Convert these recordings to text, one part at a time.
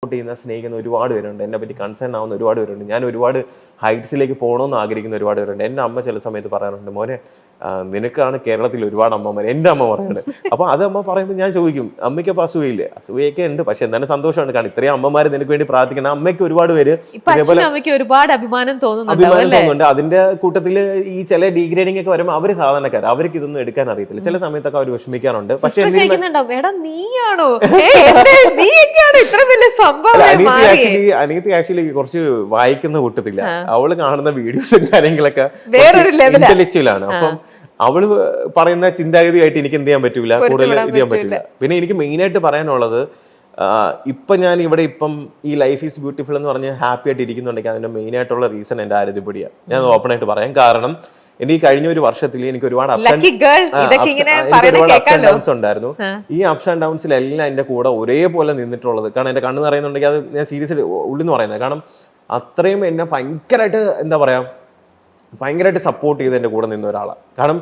ചെയ്യുന്ന സ്നേഹിക്കുന്ന ഒരുപാട് പേരുണ്ട്. എന്നെ പറ്റി കൺസേൺ ആവുന്ന ഒരുപാട് പേരുണ്ട്. ഞാൻ ഒരുപാട് ഹൈറ്റ്സിലേക്ക് പോകണമെന്ന് ആഗ്രഹിക്കുന്ന ഒരുപാട് പേരുണ്ട്. എൻ്റെ അമ്മ ചില സമയത്ത് പറയാറുണ്ട്, മോനെ നിനക്കാണ് കേരളത്തിൽ ഒരുപാട് അമ്മമാർ. എൻ്റെ അമ്മ പറയുന്നത്. അപ്പോൾ അത് അമ്മ പറയുമ്പോൾ ഞാൻ ചോദിക്കും, അമ്മയ്ക്ക് അപ്പോൾ അസൂയയില്ലേ? അസൂയൊക്കെ ഉണ്ട്, പക്ഷെ എന്തായാലും സന്തോഷമാണ്. കാരണം ഇത്രയും അമ്മമാർ നിനക്ക് വേണ്ടി പ്രാർത്ഥിക്കണം. അമ്മയ്ക്ക് ഒരുപാട് പേര് ഒരുപാട് അഭിമാനം തോന്നുന്നുണ്ട്. അതിന്റെ കൂട്ടത്തിൽ ഈ ചില ഡീഗ്രേഡിംഗ് ഒക്കെ വരുമ്പോൾ അവര് സാധാരണക്കാർ, അവർക്ക് ഇതൊന്നും എടുക്കാൻ അറിയത്തില്ല. ചില സമയത്തൊക്കെ അവർ വിഷമിക്കാറുണ്ട്. പക്ഷെ അനിയത്തി ആക്ച്വലി കുറച്ച് വായിക്കുന്ന കൂട്ടത്തില്ല. അവള് കാണുന്ന വീഡിയോസും കാര്യങ്ങളൊക്കെ ഇന്റലക്ച്വൽ ആണ്. അപ്പം അവള് പറയുന്ന ചിന്താഗതിയായിട്ട് എനിക്ക് എന്ത് ചെയ്യാൻ പറ്റൂല, കൂടുതൽ ഇത് ചെയ്യാൻ പറ്റില്ല. പിന്നെ എനിക്ക് മെയിൻ ആയിട്ട് പറയാനുള്ളത്, ഇപ്പൊ ഞാൻ ഇവിടെ ഇപ്പം ഈ ലൈഫ് ഈസ് ബ്യൂട്ടിഫുൾ എന്ന് പറഞ്ഞ് ഹാപ്പി ആയിട്ട് ഇരിക്കുന്നുണ്ടെങ്കിൽ അതിന്റെ മെയിൻ ആയിട്ടുള്ള റീസൺ എന്റെ ആരോഗ്യപ്പൊടിയാണ്. ഞാൻ ഓപ്പൺ ആയിട്ട് പറയാം. കാരണം എനിക്ക് കഴിഞ്ഞ ഒരു വർഷത്തിൽ എനിക്ക് ഒരുപാട് അപ്സ് ആൻഡ് ഡൗൺസ് ഉണ്ടായിരുന്നു. ഈ അപ്സ് ആൻഡ് ഡൗൺസിലെല്ലാം എന്റെ കൂടെ ഒരേപോലെ നിന്നിട്ടുള്ളത്. കാരണം എന്റെ കണ്ണ് നിറയുന്നുണ്ടെങ്കിൽ അത് ഞാൻ സീരിയസ്ലി ഉള്ളിൽ നിന്ന് പറയുന്നത്. കാരണം അത്രയും എന്നെ ഭയങ്കരമായിട്ട് എന്താ പറയാ, ഭയങ്കരമായിട്ട് സപ്പോർട്ട് ചെയ്ത് എൻ്റെ കൂടെ നിന്ന ഒരാളാണ്. കാരണം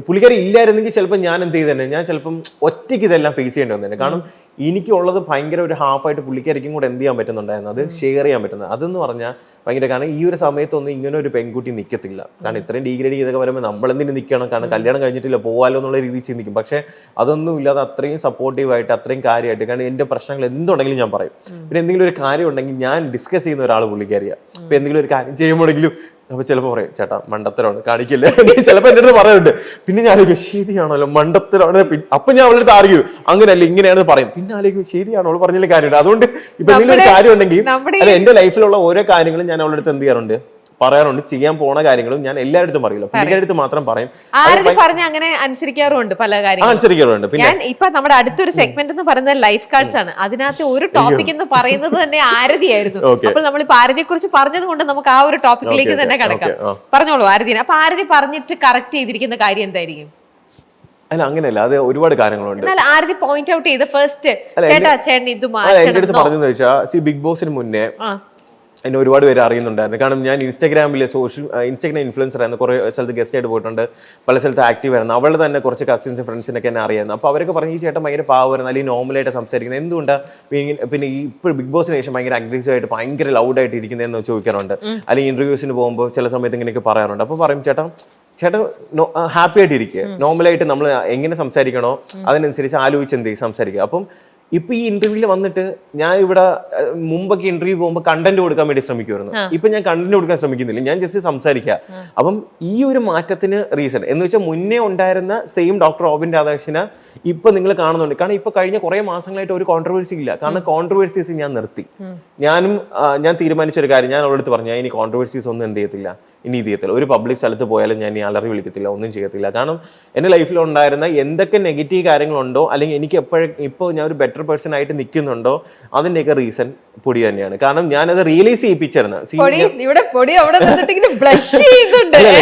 പുള്ളിക്കാരി ഇല്ലായിരുന്നെങ്കിൽ ചിലപ്പോൾ ഞാൻ എന്ത് ചെയ്ത് തന്നെ, ഞാൻ ചിലപ്പം ഒറ്റയ്ക്ക് ഇതെല്ലാം ഫേസ് ചെയ്യേണ്ടി വന്നേനെ. കാരണം എനിക്കുള്ളത് ഭയങ്കര ഒരു ഹാഫായിട്ട് പുള്ളിക്കാരിക്കും കൂടെ എന്ത് ചെയ്യാൻ പറ്റുന്നുണ്ടായിരുന്നു, അത് ഷെയർ ചെയ്യാൻ പറ്റുന്നത്. അതെന്ന് പറഞ്ഞാൽ ഭയങ്കര, കാരണം ഈ ഒരു സമയത്തൊന്നും ഇങ്ങനെ ഒരു പെൺകുട്ടി നിൽക്കത്തില്ല. കാരണം ഇത്രയും ഡീഗ്രേഡ് ചെയ്തൊക്കെ വരുമ്പോൾ നമ്മളെന്തിനും നിൽക്കണം, കാരണം കല്യാണം കഴിഞ്ഞിട്ടില്ല പോകാലോ എന്നുള്ള രീതിയിൽ ചിന്തിക്കും. പക്ഷേ അതൊന്നും ഇല്ലാതെ അത്രയും സപ്പോർട്ടീവായിട്ട് അത്രയും കാര്യമായിട്ട്, കാരണം എൻ്റെ പ്രശ്നങ്ങൾ എന്തുണ്ടെങ്കിലും ഞാൻ പറയും. പിന്നെ എന്തെങ്കിലും ഒരു കാര്യം ഉണ്ടെങ്കിൽ ഞാൻ ഡിസ്കസ് ചെയ്യുന്ന ഒരാൾ പുള്ളിക്കാരിയാണ്. ഇപ്പം എന്തെങ്കിലും ഒരു കാര്യം ചെയ്യുമ്പോഴെങ്കിലും അപ്പൊ ചിലപ്പോൾ പറയും, ചേട്ടാ മണ്ടത്തരമാണ് കാണിക്കില്ല, ചിലപ്പോൾ എൻ്റെ അടുത്ത് പറയുന്നുണ്ട്. പിന്നെ ഞാൻ ആലോചിക്കും, ശരിയാണല്ലോ മണ്ടത്തരമാണ്. അപ്പൊ ഞാൻ അവളുടെ അടുത്ത് ആർഗ്യൂ, അങ്ങനെയല്ല ഇങ്ങനെയാണെന്ന് പറയും. പിന്നെ ആലോചിക്കും, ശരിയാണോ അവൾ പറഞ്ഞതിൽ കാര്യമുണ്ട്. അതുകൊണ്ട് ഇപ്പൊ എന്തെങ്കിലും ഒരു കാര്യം ഉണ്ടെങ്കിൽ, അല്ല എന്റെ ലൈഫിലുള്ള ഓരോ കാര്യങ്ങളും ഞാൻ അവളുടെ അടുത്ത് എന്ത് ചെയ്യാറുണ്ട്, പറയാറുണ്ട്. ചെയ്യാൻ പോണ കാര്യങ്ങളും ഞാൻ എല്ലായിടത്തും പറയില്ല, പുള്ളിക്കാരടുത്ത് മാത്രം പറയും. അങ്ങനെ അനുസരിക്കാറുണ്ട് പല കാര്യങ്ങളും. അനുസരിക്കാറുണ്ട്. പിന്നെ ഇപ്പൊ നമ്മുടെ അടുത്തൊരു സെഗ്മെന്റ് എന്ന് പറയുന്നത് ലൈഫ് കാർഡ്സ് ആണ്. അതിനകത്ത് ഒരു ടോപ്പിക് എന്ന് പറയുന്നത് തന്നെ ആരതിയായിരുന്നു. അപ്പോൾ നമ്മളിപ്പോ ആരതിയെ കുറിച്ച് പറഞ്ഞത് കൊണ്ട് നമുക്ക് ആ ഒരു ടോപ്പിക്കിലേക്ക് തന്നെ കിടക്കാം. പറഞ്ഞോളൂ ആരതിനെ. അപ്പൊ ആരതി പറഞ്ഞിട്ട് കറക്റ്റ് ചെയ്തിരിക്കുന്ന കാര്യം എന്തായിരിക്കും? അല്ല അങ്ങനെയല്ല, അത് ഒരുപാട് കാര്യങ്ങളുണ്ട്. ആരതി പോയിന്റ് ഔട്ട് ചെയ്ത് ഫസ്റ്റ് ചേട്ടാ ചേട്ടൻ ഇത് മാറ്റണം പറഞ്ഞെന്ന് വെച്ചാൽ, ബിഗ് ബോസിന് മുന്നേ എന്നെ ഒരുപാട് പേര് അറിയുന്നുണ്ടായിരുന്നു. കാരണം ഞാൻ ഇൻസ്റ്റാഗ്രാം ഇൻഫ്ലുവൻസർ ആയിരുന്നു. കുറേ സ്ഥലത്ത് ഗസ്റ്റ് ആയിട്ട് പോയിട്ടുണ്ട്, പല സ്ഥലത്ത് ആക്റ്റീവ് ആയിരുന്നു. അവളുടെ തന്നെ കുറച്ച് കസിൻസ് ഫ്രണ്ട്സിനൊക്കെ എന്നെ അറിയായിരുന്നു. അപ്പോൾ അവരൊക്കെ പറഞ്ഞു, ഈ ചേട്ടൻ ഭയങ്കര പാവമായിരുന്നു, അല്ലെങ്കിൽ നോർമലായിട്ട് സംസാരിക്കുന്നത്, എന്തുകൊണ്ടാണ് പിന്നെ ഇപ്പോൾ ബിഗ് ബോസിന് ശേഷം ഭയങ്കര അഗ്രസീവ് ആയിട്ട് ഭയങ്കര ലൗഡായിട്ട് ഇരിക്കുന്നതെന്ന് ചോദിക്കാറുണ്ട്. അല്ലെങ്കിൽ ഇന്റർവ്യൂസിന് പോകുമ്പോൾ ചില സമയത്ത് ഇങ്ങനെയൊക്കെ പറയാറുണ്ട്. അപ്പോൾ പറയും, ചേട്ടൻ ഹാപ്പി ആയിട്ട് ഇരിക്കുക, നോർമലായിട്ട് നമ്മൾ എങ്ങനെ സംസാരിക്കണോ അതിനനുസരിച്ച് ആലോചിച്ച് എന്ത് സംസാരിക്കുക. അപ്പം ഇപ്പൊ ഈ ഇന്റർവ്യൂവിൽ വന്നിട്ട് ഞാൻ ഇവിടെ മുമ്പൊക്കെ ഇന്റർവ്യൂ പോകുമ്പോൾ കണ്ടന്റ് കൊടുക്കാൻ വേണ്ടി ശ്രമിക്കുമായിരുന്നു. ഇപ്പൊ ഞാൻ കണ്ടന്റ് കൊടുക്കാൻ ശ്രമിക്കുന്നില്ല, ഞാൻ ജസ്റ്റ് സംസാരിക്കുക. അപ്പം ഈ ഒരു മാറ്റത്തിന് റീസൺ എന്ന് വെച്ചാൽ, മുന്നേ ഉണ്ടായിരുന്ന സെയിം ഡോക്ടർ റോബിൻ രാധാകൃഷ്ണനെ ഇപ്പൊ നിങ്ങൾ കാണുന്നുണ്ട്. കാരണം ഇപ്പൊ കഴിഞ്ഞ കുറെ മാസങ്ങളായിട്ട് ഒരു കോൺട്രവേഴ്സി ഇല്ല. കാരണം കോൺട്രവേഴ്സീസ് ഞാൻ നിർത്തി. ഞാൻ തീരുമാനിച്ച ഒരു കാര്യം, ഞാൻ അവളുടെ അടുത്ത് പറഞ്ഞു, ഇനി കോൺട്രവേഴ്സീസ് ഒന്നും എന്ത് ചെയ്യത്തില്ല, ഇനി ഇത് ചെയ്യത്തില്ല. ഒരു പബ്ലിക് സ്ഥലത്ത് പോയാലും ഞാൻ ഈ അലറി വിളിക്കത്തില്ല, ഒന്നും ചെയ്യത്തില്ല. കാരണം എൻ്റെ ലൈഫിൽ ഉണ്ടായിരുന്ന എന്തൊക്കെ നെഗറ്റീവ് കാര്യങ്ങളുണ്ടോ, അല്ലെങ്കിൽ എനിക്ക് ഇപ്പോൾ ഞാൻ ഒരു ബെറ്റർ പേഴ്സൺ ആയിട്ട് നിൽക്കുന്നുണ്ടോ, അതിൻ്റെയൊക്കെ റീസൺ പൊടി തന്നെയാണ്. കാരണം ഞാനത് റിയലൈസ് ചെയ്യിപ്പിച്ചിരുന്നു.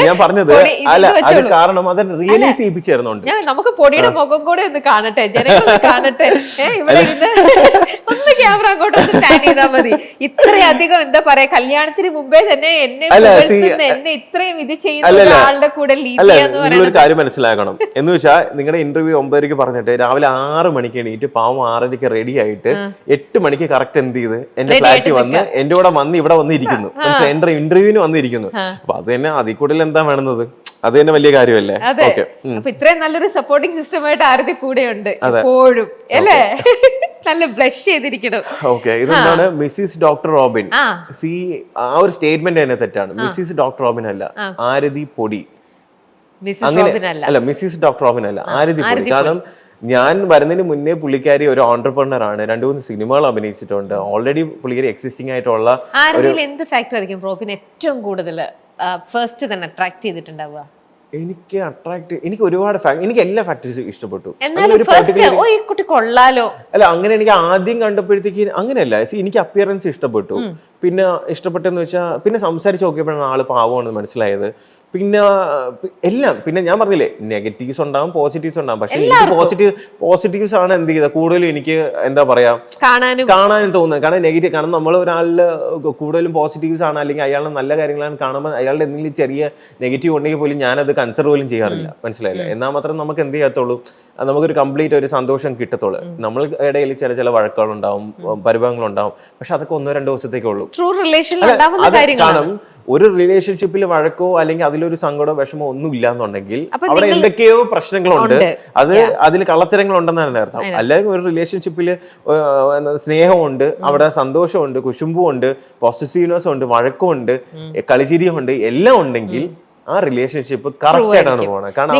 ഞാൻ പറഞ്ഞത് അല്ല, അത് കാരണം അത് റിയലൈസ് ചെയ്യിപ്പിച്ചിരുന്നുണ്ട്. നമുക്ക് പൊടിയുടെ മുഖം കൂടെ ഒന്ന് കാണട്ടെ, കാണട്ടെ. ക്യാമറ അങ്ങോട്ട് ചെയ്താൽ മതി. ഇത്രയധികം എന്താ പറയാ, കല്യാണത്തിന് മുമ്പേ തന്നെ എന്നെ ഇത്രയും ഇത് ചെയ്യുന്ന ആളുടെ കൂടെ ഒരു കാര്യം മനസ്സിലാക്കണം. എന്ന് വെച്ചാൽ, നിങ്ങളുടെ ഇന്റർവ്യൂ 9:00 പറഞ്ഞിട്ട് രാവിലെ 6 മണിക്ക് എണീറ്റ് പാവം 6:30 റെഡി ആയിട്ട് 8 മണിക്ക് കറക്റ്റ് എന്ത് ചെയ്ത് എന്റെ ഫ്ലാറ്റിൽ വന്ന് എന്റെ കൂടെ വന്ന് ഇവിടെ വന്നിരിക്കുന്നു, എന്റെ ഇന്റർവ്യൂവിന് വന്നിരിക്കുന്നു. അപ്പൊ അത് തന്നെ അതിൽ കൂടുതൽ എന്താ വേണമെന്നത്, അത് തന്നെ വലിയ കാര്യമല്ലേ. ഇത്രയും നല്ലൊരു സപ്പോർട്ടിംഗ് സിസ്റ്റമായിട്ട് ആരതി കൂടെയുണ്ട് എപ്പോഴും, അല്ലേ? നല്ല ബ്ലഷ് ചെയ്തിരിക്കണം. ഓക്കെ, ഇതെന്താണ് മിസ്സിസ് ഡോക്ടർ റോബിൻ. ആ ഒരു സ്റ്റേറ്റ്മെന്റ് തന്നെ തെറ്റാണ്. മിസ്സിസ് ഡോക്ടർ റോബിൻ അല്ല, ആരതി പൊടി. അല്ല, മിസ്സിസ് ഡോക്ടർ റോബിൻ അല്ല, ആരതി പൊടി. കാരണം ഞാൻ വരുന്നതിന് മുന്നേ പുള്ളിക്കാരി ഒരു ഓൺടർപ്രണർ ആണ്, 2-3 സിനിമകൾ അഭിനയിച്ചിട്ടുണ്ട്. ഓൾറെഡി പുള്ളിക്കാരി എക്സിസ്റ്റിംഗ് ആയിട്ടുള്ള എന്ത് ഫാക്ടർ ആയിരിക്കും റോബിൻ ഏറ്റവും കൂടുതൽ ഫസ്റ്റ് തന്നെ അട്രാക്ട് ചെയ്തിട്ടുണ്ടാവുക? എനിക്ക് ഒരുപാട് എനിക്ക് എല്ലാ ഫാക്ടേഴ്സും ഇഷ്ടപ്പെട്ടു. അല്ല, അങ്ങനെ എനിക്ക് ആദ്യം കണ്ടപ്പോഴത്തേക്ക് അങ്ങനെയല്ല. എനിക്ക് അപ്പിയറൻസ് ഇഷ്ടപ്പെട്ടു. പിന്നെ ഇഷ്ടപ്പെട്ടെന്ന് വെച്ചാൽ, പിന്നെ സംസാരിച്ച് നോക്കിയപ്പോഴാണ് ആള് പാവമാണെന്ന് മനസ്സിലായത്. പിന്നെ എല്ലാം, പിന്നെ ഞാൻ പറഞ്ഞില്ലേ, നെഗറ്റീവ്സ് ഉണ്ടാവും, പോസിറ്റീവ്സ് ഉണ്ടാവും. പക്ഷെ എനിക്ക് പോസിറ്റീവ്സ് ആണ് എന്ത് ചെയ്ത കൂടുതലും എനിക്ക് എന്താ പറയാ കാണാനും തോന്നുന്നത്. കാരണം നെഗറ്റീവ്, കാരണം നമ്മൾ ഒരാളില് കൂടുതലും പോസിറ്റീവ്സ് ആണ്, അല്ലെങ്കിൽ അയാളുടെ നല്ല കാര്യങ്ങളാണ് കാണുമ്പോൾ അയാളുടെ എന്തെങ്കിലും ചെറിയ നെഗറ്റീവ് ഉണ്ടെങ്കിൽ പോലും ഞാനത് കൺസിഡർ പോലും ചെയ്യാറില്ല. മനസ്സിലായില്ല. എന്നാൽ മാത്രം നമുക്ക് എന്ത് ചെയ്യാത്തുള്ളൂ, നമുക്കൊരു കംപ്ലീറ്റ് ഒരു സന്തോഷം കിട്ടത്തുള്ളൂ. നമ്മൾ ഇടയിൽ ചില വഴക്കുകളുണ്ടാവും, പരിഭവങ്ങളുണ്ടാവും, പക്ഷെ അതൊക്കെ 1-2 ദിവസത്തേക്കേ ഉള്ളൂ. ട്രൂ റിലേഷനിൽ ഉണ്ടാവുന്ന കാര്യങ്ങളാണ്. കാരണം ഒരു റിലേഷൻഷിപ്പിൽ വഴക്കോ അല്ലെങ്കിൽ അതിലൊരു സങ്കടമോ വിഷമോ ഒന്നും ഇല്ലാന്നുണ്ടെങ്കിൽ അവിടെ എന്തൊക്കെയോ പ്രശ്നങ്ങളുണ്ട്, അതിൽ കള്ളത്തരങ്ങൾ ഉണ്ടെന്നാണ് അർത്ഥം. അല്ലെങ്കിൽ ഒരു റിലേഷൻഷിപ്പിൽ സ്നേഹമുണ്ട്, അവിടെ സന്തോഷമുണ്ട്, കുശുമ്പുണ്ട്, പോസിറ്റീവ്നെസ് ഉണ്ട്, വഴക്കമുണ്ട്, കളിച്ചിരിയുണ്ട്, എല്ലാം ഉണ്ടെങ്കിൽ ആ റിലേഷൻഷിപ്പ് കറക്റ്റ് ആയിട്ടാണ് പോകുന്നത്. കാരണം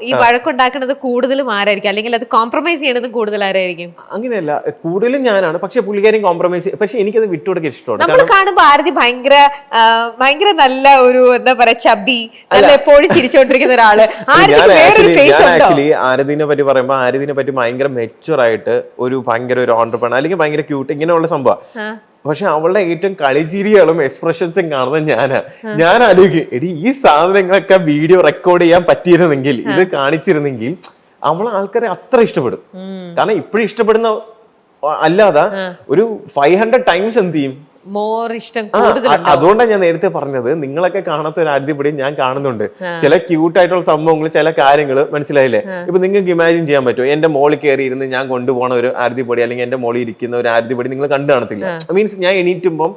ഈ വഴക്കുണ്ടാക്കുന്നത് കൂടുതലും ആരായിരിക്കും, അല്ലെങ്കിൽ അത് കോംപ്രമൈസ് ചെയ്യണത് കൂടുതൽ ആരായിരിക്കും? അങ്ങനെയല്ല, കൂടുതലും ഞാനാണ്. പക്ഷെ പുള്ളിക്കാരും കോംപ്രമൈസ്, പക്ഷെ എനിക്കത് വിട്ടുകൊടുക്കാൻ ഇഷ്ടമാണ്. നമ്മൾ കാണുമ്പോൾ ആരതി ഭയങ്കര നല്ല ഒരു എന്താ പറയാ ചബി, നല്ല എപ്പോഴും ചിരിച്ചോണ്ടിരിക്കുന്ന ഒരാള്. ആക്ച്വലി ആരതിനെ പറ്റി പറയുമ്പോൾ ആരതിനെ പറ്റി ഭയങ്കര മെച്ചുവർ ആയിട്ട് ഭയങ്കര ഒരു ഓണ്ടർപ്രണർ അല്ലെങ്കിൽ ഭയങ്കര ക്യൂട്ട് ഇങ്ങനെയുള്ള സംഭവം. പക്ഷെ അവളുടെ ഏറ്റവും കളിച്ചിരികളും എക്സ്പ്രഷൻസും കാണുന്നത് ഞാൻ ആലോചിക്കും, എടി ഈ സാധനങ്ങളൊക്കെ വീഡിയോ റെക്കോർഡ് ചെയ്യാൻ പറ്റിയിരുന്നെങ്കിൽ, ഇത് കാണിച്ചിരുന്നെങ്കിൽ അവളെ ആൾക്കാരെ അത്ര ഇഷ്ടപ്പെടും. കാരണം ഇപ്പോഴും ഇഷ്ടപ്പെടുന്ന അല്ലാതെ ഒരു 500 ടൈംസ് എന്ത് ചെയ്യും, മോർ ഇഷ്ടം. അതുകൊണ്ടാണ് ഞാൻ നേരത്തെ പറഞ്ഞത്, നിങ്ങളൊക്കെ കാണാത്ത ഒരു ആദ്യപടി ഞാൻ കാണുന്നുണ്ട്. ചില ക്യൂട്ടായിട്ടുള്ള സംഭവങ്ങൾ, ചില കാര്യങ്ങൾ മനസ്സിലായില്ലേ? ഇപ്പൊ നിങ്ങൾക്ക് ഇമാജിൻ ചെയ്യാൻ പറ്റുമോ, എന്റെ മോളിൽ കയറി ഇരുന്ന് ഞാൻ കൊണ്ടുപോകണ ഒരു ആരതിപ്പൊടി അല്ലെങ്കിൽ എന്റെ മോളിൽ ഇരിക്കുന്ന ഒരു ആരതിപ്പൊടി നിങ്ങൾ കണ്ടു കാണത്തില്ല. മീൻസ് ഞാൻ എണീറ്റുമ്പോൾ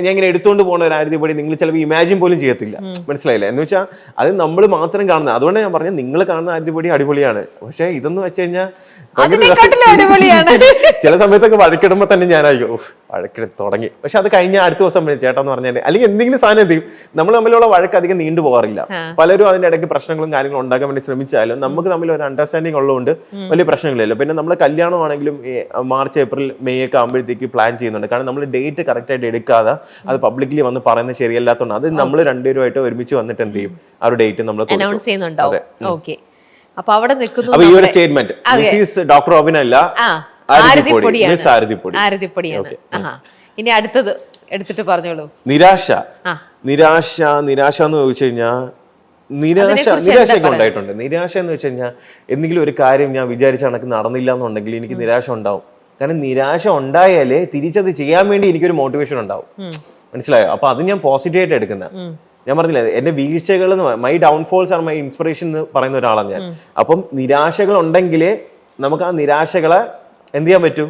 ഞാൻ ഇങ്ങനെ എടുത്തുകൊണ്ട് പോകുന്ന ഒരു ആരതിപ്പൊടി നിങ്ങൾ ചിലപ്പോൾ ഇമാജിൻ പോലും ചെയ്യത്തില്ല. മനസ്സിലായില്ലേ? എന്ന് വെച്ചാൽ അത് നമ്മൾ മാത്രം കാണുന്നത്. അതുകൊണ്ടാണ് ഞാൻ പറഞ്ഞത് നിങ്ങൾ കാണുന്ന ആരതിപ്പൊടി അടിപൊളിയാണ്. പക്ഷെ ഇതെന്ന് വെച്ച് കഴിഞ്ഞാൽ ചില സമയത്തൊക്കെ വഴക്കിടുമ്പോ തന്നെ ഞാനായിരിക്കും വഴക്കിട തുടങ്ങി. പക്ഷെ അത് കഴിഞ്ഞ അടുത്ത ദിവസം ചേട്ടാന്ന് പറഞ്ഞാൽ അല്ലെങ്കിൽ എന്തെങ്കിലും സാധനം എന്ത് ചെയ്യും, നമ്മൾ തമ്മിലുള്ള വഴക്ക് അധികം നീണ്ടു പോകാറില്ല. പലരും അതിന്റെ ഇടയ്ക്ക് പ്രശ്നങ്ങളും കാര്യങ്ങളും ഉണ്ടാക്കാൻ വേണ്ടി ശ്രമിച്ചാലും നമുക്ക് തമ്മിൽ ഒരു അണ്ടർസ്റ്റാൻഡിങ് ഉള്ളതുകൊണ്ട് വലിയ പ്രശ്നങ്ങളില്ല. പിന്നെ നമ്മൾ കല്യാണമാണെങ്കിലും മാർച്ച് ഏപ്രിൽ മെയ് ഒക്കെ ആകുമ്പോഴത്തേക്ക് പ്ലാൻ ചെയ്യുന്നുണ്ട്. കാരണം നമ്മൾ ഡേറ്റ് കറക്റ്റ് ആയിട്ട് എടുക്കാതെ അത് പബ്ലിക്കലി വന്ന് പറയുന്നത് ശരിയല്ലാത്തതുകൊണ്ട് അത് നമ്മൾ രണ്ടുപേരുമായിട്ട് ഒരുമിച്ച് വന്നിട്ട് എന്ത് ചെയ്യും, ആ ഒരു ഡേറ്റ് നമ്മൾ അനൗൺസ് ചെയ്യുന്നുണ്ടാവും. ഓക്കെ, അപ്പൊ അവിടെ നിൽക്കുന്നു ഈ ഒരു സ്റ്റേറ്റ്മെന്റ്, ഡോക്ടർ റോബിൻ അല്ല, ആരതിപ്പൊടിയാണ്. ഇനി അടുത്തത് എടുത്തിട്ട് പറഞ്ഞോളൂ. നിരാശ എന്ന് ചോദിച്ചു കഴിഞ്ഞാൽ നിരാശയൊക്കെ ഉണ്ടായിട്ടുണ്ട്. നിരാശ എന്ന് വെച്ച് കഴിഞ്ഞാൽ എന്തെങ്കിലും ഒരു കാര്യം ഞാൻ വിചാരിച്ച കണക്ക് നടന്നില്ല എന്നുണ്ടെങ്കിൽ എനിക്ക് നിരാശ ഉണ്ടാവും. കാരണം നിരാശ ഉണ്ടായാലേ തിരിച്ചത് ചെയ്യാൻ വേണ്ടി എനിക്കൊരു മോട്ടിവേഷൻ ഉണ്ടാവും. മനസ്സിലായോ? അപ്പൊ അത് ഞാൻ പോസിറ്റീവായിട്ട് എടുക്കുന്ന. ഞാൻ പറഞ്ഞില്ലേ, എന്റെ വീഴ്ചകൾ, മൈ ഡൗൺഫോൾസ് ആണ് മൈ ഇൻസ്പിറേഷൻ എന്ന് പറയുന്ന ഒരാളാണ് ഞാൻ. അപ്പം നിരാശകൾ ഉണ്ടെങ്കിലേ നമുക്ക് ആ നിരാശകളെ എന്ത് ചെയ്യാൻ പറ്റൂ,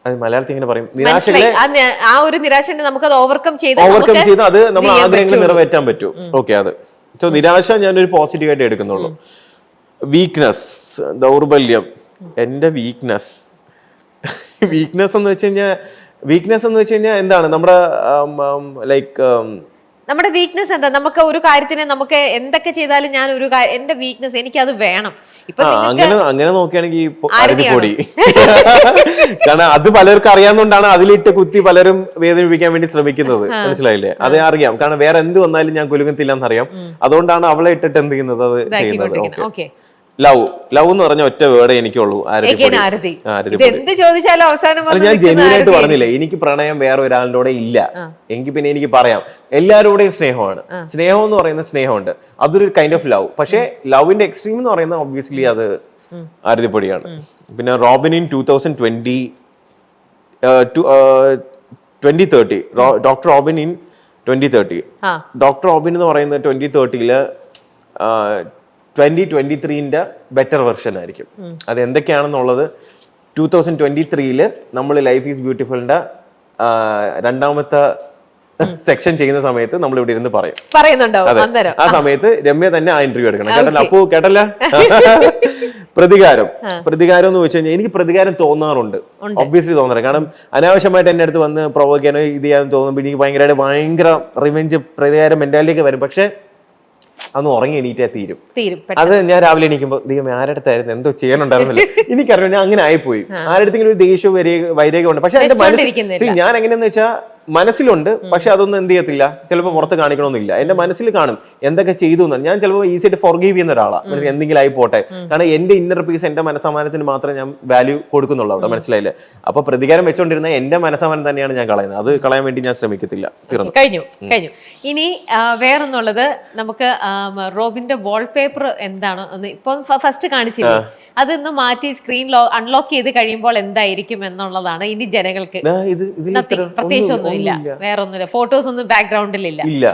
അത് മലയാളത്തിൽ ഇങ്ങനെ പറയും, നിരാശകളെ ആ ഒരു നിരാശ നമുക്ക് ഓവർകം ചെയ്ത് അത് നമ്മൾ ആഗ്രഹങ്ങൾ നിറവേറ്റാൻ പറ്റൂ. ഓക്കെ, അത് സോ നിരാശ ഞാനൊരു പോസിറ്റീവായിട്ട് എടുക്കുന്നുള്ളൂ. വീക്ക്നെസ്, ദൗർബല്യം, എന്റെ വീക്ക്നെസ് എന്ന് വെച്ച് കഴിഞ്ഞാൽ എന്താണ് നമ്മുടെ ലൈക്ക് നമ്മുടെ വീക്ക്നെസ് എന്താ? നമുക്ക് ഒരു കാര്യത്തിന് നമുക്ക് എന്തൊക്കെ ചെയ്താലും ഞാൻ എന്റെ വീക്ക്നെസ് എനിക്ക് അത് വേണം. അങ്ങനെ നോക്കുകയാണെങ്കിൽ അരതിപ്പൊടി കാരണം അത് പലർക്കും അറിയാവുന്നതുകൊണ്ടാണ് അതിലിട്ട് കുത്തി പലരും വേദനിപ്പിക്കാൻ വേണ്ടി ശ്രമിക്കുന്നത്. മനസ്സിലായില്ലേ? അത് അറിയാം. കാരണം വേറെ എന്ത് വന്നാലും ഞാൻ കുലുങ്ങത്തില്ല എന്നറിയാം. അതുകൊണ്ടാണ് അവളെ ഇട്ടിട്ട് എന്ത് ചെയ്യുന്നത്, അത് ചെയ്യുന്നത്. ലവ് എന്ന് പറഞ്ഞ ഒറ്റ വേർഡേ എനിക്കുള്ളൂ, എന്ത് ചോദിച്ചാലും അവസാനം ഞാൻ ജെന്യൂനായിട്ട് പറഞ്ഞില്ലേ, എനിക്ക് പ്രണയം വേറെ ഒരാളുടെ ഇല്ല എങ്കിൽ പിന്നെ എനിക്ക് പറയാം എല്ലാവരോടെയും സ്നേഹമാണ്. സ്നേഹം എന്ന് പറയുന്ന സ്നേഹമുണ്ട്, അതൊരു കൈൻഡ് ഓഫ് ലവ്. പക്ഷെ ലവിന്റെ എക്സ്ട്രീം എന്ന് പറയുന്നത് ഒബ്വിയസ്ലി അത് ആരതിപ്പൊടിയാണ്. പിന്നെ Robin in 2030 doctor Robin in 2030. Doctor Robin എന്ന് പറയുന്നത് 2030 2023 ബെറ്റർ വെർഷൻ ആയിരിക്കും. അത് എന്തൊക്കെയാണെന്നുള്ളത് 2023 നമ്മൾ ലൈഫ് ഈസ് ബ്യൂട്ടിഫുളിന്റെ 2ാമത്തെ സെക്ഷൻ ചെയ്യുന്ന സമയത്ത് നമ്മൾ ഇവിടെ ഇരുന്ന് പറയുന്നുണ്ടോ. ആ സമയത്ത് രമ്യ തന്നെ ആ ഇന്റർവ്യൂ എടുക്കണം. കേട്ടല്ലോ? അപ്പോ കേട്ടല്ല. പ്രതികാരം എന്ന് വെച്ച് കഴിഞ്ഞാൽ എനിക്ക് പ്രതികാരം തോന്നാറുണ്ട്, ഒബ്വിയസ്ലി തോന്നാറ്. കാരണം അനാവശ്യമായിട്ട് എന്റെ അടുത്ത് വന്ന് പ്രൊവോക്ക് ചെയ്യാനോ ഇത് ചെയ്യാൻ തോന്നുമ്പോൾ എനിക്ക് ഭയങ്കര റിവെഞ്ച് പ്രതികാരം മെന്റാലിറ്റിയൊക്കെ വരും. പക്ഷെ അന്ന് ഉറങ്ങി എണീറ്റാ തീരും. അത് ഞാൻ രാവിലെ എണീക്കുമ്പോ ദൈവം ആരടുത്തായിരുന്നു, എന്തോ ചെയ്യാനുണ്ടായിരുന്നില്ല, എനിക്കറിയാം. ഞാൻ അങ്ങനെ ആയിപ്പോയി. ആരടുത്തെങ്കിലും ഒരു ദേഷ്യവും വൈരാഗ്യം ഉണ്ട്. പക്ഷെ എന്റെ മനസ്സിൽ ഞാൻ എങ്ങനെയാന്ന് വെച്ചാൽ മനസ്സിലുണ്ട്, പക്ഷെ അതൊന്നും എന്ത് ചെയ്യത്തില്ല, ചിലപ്പോൾ പുറത്ത് കാണിക്കണമെന്നില്ല. എന്റെ മനസ്സിൽ കാണും എന്തൊക്കെ ചെയ്തു എന്നാണ്. ഞാൻ ചിലപ്പോൾ ഈസിയായിട്ട് ഫോർഗീവ് ചെയ്യുന്ന ഒരാളാണ്. എന്തെങ്കിലും ആയി പോട്ടെ, കാരണം എന്റെ ഇന്നർ പീസ്, എന്റെ മനസ്സമാനത്തിന് മാത്രമേ ഞാൻ വാല്യൂ കൊടുക്കുന്നുള്ളൂ അവിടെ. മനസ്സിലായില്ലേ? അപ്പൊ പ്രതികാരം വെച്ചോണ്ടിരുന്ന എന്റെ മനസ്സമാനം തന്നെയാണ് ഞാൻ കളയുന്നത്. അത് കളയാൻ വേണ്ടി ഞാൻ ശ്രമിക്കത്തില്ല. കഴിഞ്ഞു. ഇനി വേറൊന്നുള്ളത്, നമുക്ക് റോബിന്റെ വാൾപേപ്പർ എന്താണ് ഇപ്പൊ ഫസ്റ്റ് കാണിച്ചില്ലേ, അതൊന്ന് മാറ്റി സ്ക്രീൻ അൺലോക്ക് ചെയ്ത് കഴിയുമ്പോൾ എന്തായിരിക്കും എന്നുള്ളതാണ് ഇനി ജനങ്ങൾക്ക് പ്രത്യേകിച്ച് ഒന്നും ഇല്ല, വേറെ ഒന്നുമില്ല, ഫോട്ടോസ് ഒന്നും ബാക്ക്ഗ്രൗണ്ടിലില്ല. ഇല്ല.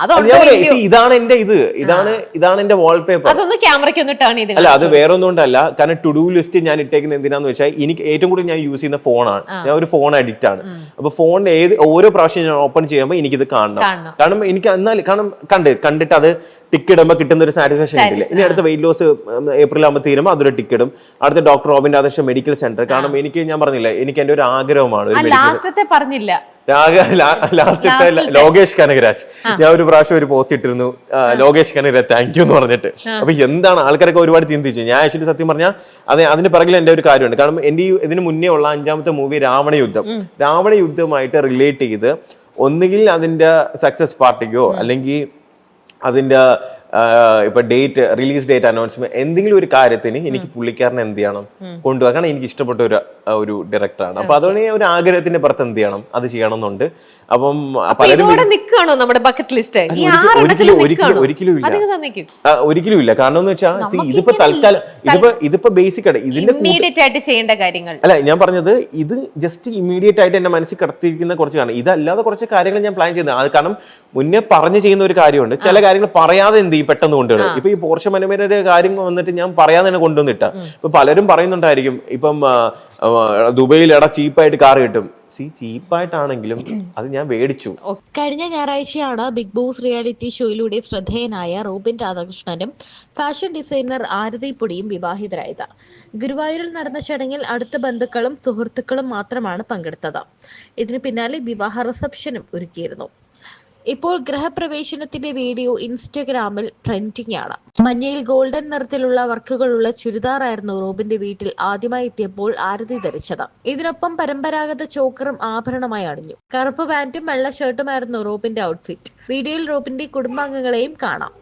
അതുണ്ടോ ഇതാണ് എന്റെ ഇതാണ് എന്റെ വാൾപേപ്പർ. അതൊന്ന് ക്യാമറയ്ക്ക് ഒന്ന് ടേൺ ചെയ്ത്. അല്ല, അത് വേറെ ഒന്നും കൊണ്ടല്ല. കാരണം ടു ഡു ലിസ്റ്റ് ഞാൻ ഇട്ടേക്കുന്നത് എന്തിനാന്ന് വെച്ചാൽ എനിക്ക് ഏറ്റവും കൂടുതൽ ഞാൻ യൂസ് ചെയ്യുന്ന ഫോണാണ്. ഞാൻ ഒരു ഫോൺ അഡിക്റ്റ് ആണ്. അപ്പൊ ഫോണിന്റെ ഓരോ പ്രാവശ്യം ഞാൻ ഓപ്പൺ ചെയ്യുമ്പോൾ എനിക്കിത് കാണണം. കാരണം എനിക്ക് കാരണം കണ്ടിട്ട് അത് ടിക്ക് ഇടുമ്പോ കിട്ടുന്ന ഒരു സാറ്റിസ്ഫാക്ഷൻ കിട്ടില്ല. ഇനി അടുത്ത വെയിറ്റ് ലോസ് ഏപ്രിൽ ആകുമ്പോൾ തീരുമ്പോൾ അതൊരു ടിക്ക് ഇടും. അടുത്ത ഡോക്ടർ റോബിൻ ആദർശ മെഡിക്കൽ സെന്റർ. കാരണം എനിക്ക് ഞാൻ പറഞ്ഞില്ല, എനിക്ക് എന്റെ ഒരു ആഗ്രഹമാണ്. ലാസ്റ്റത്തെ പറഞ്ഞില്ല, ലാസ്റ്റത്തെ ലോകേഷ് കനകരാജ്. ഞാൻ ഒരു പ്രാവശ്യം ഒരു പോസ്റ്റ് ഇട്ടിരുന്നു, ലോകേഷ് കനകരാജ് താങ്ക് യു എന്ന് പറഞ്ഞിട്ട്. അപ്പൊ എന്താണ് ആൾക്കാരൊക്കെ ഒരുപാട് ചിന്തിച്ചു. ഞാൻ ആക്ച്വലി സത്യം പറഞ്ഞാൽ അതിന് പിറകിൽ എന്റെ ഒരു കാര്യമുണ്ട്. കാരണം എന്റെ ഇതിന് മുന്നേ ഉള്ള 5ാമത്തെ മൂവി രാവണ യുദ്ധമായിട്ട് റിലേറ്റ് ചെയ്ത് ഒന്നുകിൽ അതിന്റെ സക്സസ് പാർട്ടിക്കോ അല്ലെങ്കിൽ അതിന്റെ ഇപ്പൊ റിലീസ് ഡേറ്റ് അനൗൺസ്മെന്റ് എന്തെങ്കിലും ഒരു കാര്യത്തിന് എനിക്ക് പുള്ളിക്കാരനെ എന്ത് ചെയ്യണം കൊണ്ടുപോകാൻ. കാരണം എനിക്ക് ഇഷ്ടപ്പെട്ട ഒരു ഡയറക്ടറാണ്. അപ്പൊ അതുകൊണ്ട് ഒരു ആഗ്രഹത്തിന്റെ പുറത്ത് എന്ത് ചെയ്യണം, അത് ചെയ്യണം എന്നുണ്ട്. അപ്പം ഒരിക്കലും ഇല്ല. കാരണം എന്ന് വെച്ചാൽ ഇതിപ്പോ തൽക്കാലം ഇതിപ്പോ ബേസിക് ആണ് ഇതിന്റെ ചെയ്യേണ്ട കാര്യങ്ങൾ. അല്ല, ഞാൻ പറഞ്ഞത് ഇത് ജസ്റ്റ് ഇമ്മീഡിയറ്റ് ആയിട്ട് എന്റെ മനസ്സിൽ കടത്തിയിരിക്കുന്ന കുറച്ച് കാരണം. ഇതല്ലാതെ കുറച്ച് കാര്യങ്ങൾ ഞാൻ പ്ലാൻ ചെയ്യുന്നത്. അത് കാരണം മുന്നേ പറഞ്ഞു ചെയ്യുന്ന ഒരു കാര്യമുണ്ട്. ചില കാര്യങ്ങൾ പറയാതെ എന്ത് ചെയ്യും പെട്ടെന്ന് കൊണ്ടുവരും. ഇപ്പൊ ഈ പോർഷ മനോരമയുടെ കാര്യം വന്നിട്ട് ഞാൻ പറയാതെ തന്നെ കൊണ്ടുവന്നിട്ട. ഇപ്പൊ പലരും പറയുന്നുണ്ടായിരിക്കും, ഇപ്പം ദുബൈയിൽ ചീപ്പായിട്ട് കാർ കിട്ടും. ചീപ്പായിട്ടാണെങ്കിലും അത് ഞാൻ മേടിച്ചു. കഴിഞ്ഞ ഞായറാഴ്ചയാണ് ബിഗ് ബോസ് റിയാലിറ്റി ഷോയിലൂടെ ശ്രദ്ധേയനായ റോബിൻ രാധാകൃഷ്ണനും ഫാഷൻ ഡിസൈനർ ആരതി പൊടിയും വിവാഹിതരായത്. ഗുരുവായൂരിൽ നടന്ന ചടങ്ങിൽ അടുത്ത ബന്ധുക്കളും സുഹൃത്തുക്കളും മാത്രമാണ് പങ്കെടുത്തത്. ഇതിന് പിന്നാലെ വിവാഹ റിസപ്ഷനും ഒരുക്കിയിരുന്നു. ഇപ്പോൾ ഗൃഹപ്രവേശനത്തിന്റെ വീഡിയോ ഇൻസ്റ്റഗ്രാമിൽ ട്രെൻഡിംഗ് ആണ്. മഞ്ഞയിൽ ഗോൾഡൻ നിറത്തിലുള്ള വർക്കുകളുള്ള ചുരിദാറായിരുന്നു റോബിന്റെ വീട്ടിൽ ആദ്യമായി എത്തിയപ്പോൾ ആരതി ധരിച്ചത്. ഇതിനൊപ്പം പരമ്പരാഗത ചോക്കറും ആഭരണമായി അണിഞ്ഞു. കറുപ്പ് പാന്റും വെള്ള ഷർട്ടുമായിരുന്നു റോബിന്റെ ഔട്ട്ഫിറ്റ്. വീഡിയോയിൽ റോബിന്റെ കുടുംബാംഗങ്ങളെയും കാണാം.